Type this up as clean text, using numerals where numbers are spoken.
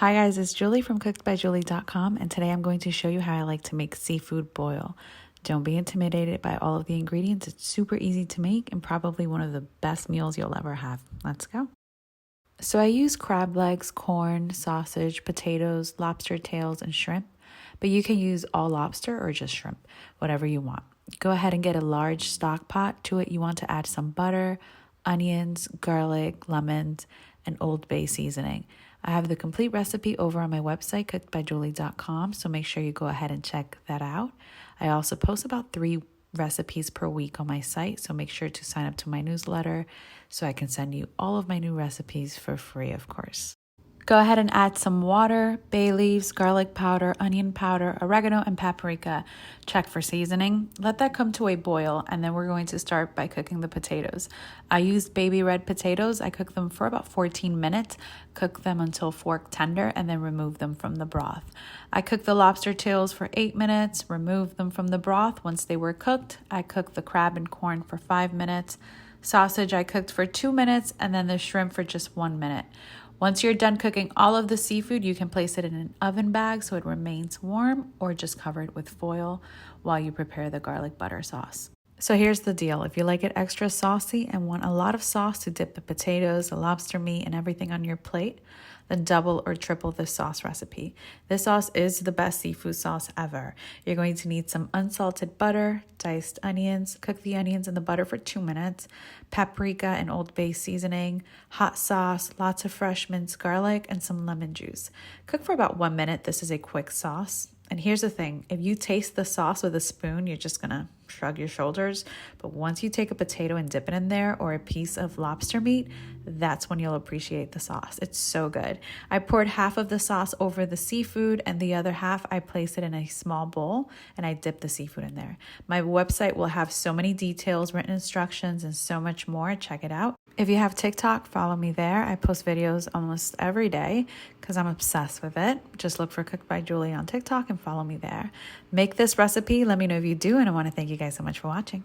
Hi guys, it's Julie from cookedbyjulie.com, and today I'm going to show you how I like to make seafood boil. Don't be intimidated by all of the ingredients. It's super easy to make and probably one of the best meals you'll ever have. Let's go. So I use crab legs, corn, sausage, potatoes, lobster tails, and shrimp, but you can use all lobster or just shrimp, whatever you want. Go ahead and get a large stock pot. To it, you want to add some butter, onions, garlic, lemons, and Old Bay seasoning. I have the complete recipe over on my website, cookedbyjulie.com, so make sure you go ahead and check that out. I also post about 3 recipes per week on my site, so make sure to sign up to my newsletter so I can send you all of my new recipes for free, of course. Go ahead and add some water, bay leaves, garlic powder, onion powder, oregano, and paprika. Check for seasoning. Let that come to a boil, and then we're going to start by cooking the potatoes. I used baby red potatoes. I cooked them for about 14 minutes. Cook them until fork tender, and then remove them from the broth. I cooked the lobster tails for 8 minutes, removed them from the broth. Once they were cooked, I cooked the crab and corn for 5 minutes. Sausage I cooked for 2 minutes, and then the shrimp for just 1 minute. Once you're done cooking all of the seafood, you can place it in an oven bag so it remains warm, or just cover it with foil while you prepare the garlic butter sauce. So here's the deal. If you like it extra saucy and want a lot of sauce to dip the potatoes, the lobster meat, and everything on your plate, then double or triple this sauce recipe. This sauce is the best seafood sauce ever. You're going to need some unsalted butter, diced onions, cook the onions in the butter for 2 minutes, paprika and Old Bay seasoning, hot sauce, lots of fresh minced garlic, and some lemon juice. Cook for about 1 minute. This is a quick sauce. And here's the thing, if you taste the sauce with a spoon, you're just gonna shrug your shoulders. But once you take a potato and dip it in there, or a piece of lobster meat, that's when you'll appreciate the sauce. It's so good. I poured half of the sauce over the seafood, and the other half I placed it in a small bowl, and I dipped the seafood in there. My website will have so many details, written instructions, and so much more. Check it out. If you have TikTok, follow me there. I post videos almost every day because I'm obsessed with it. Just look for Cooked by Julie on TikTok and follow me there. Make this recipe. Let me know if you do, and I want to thank you guys so much for watching.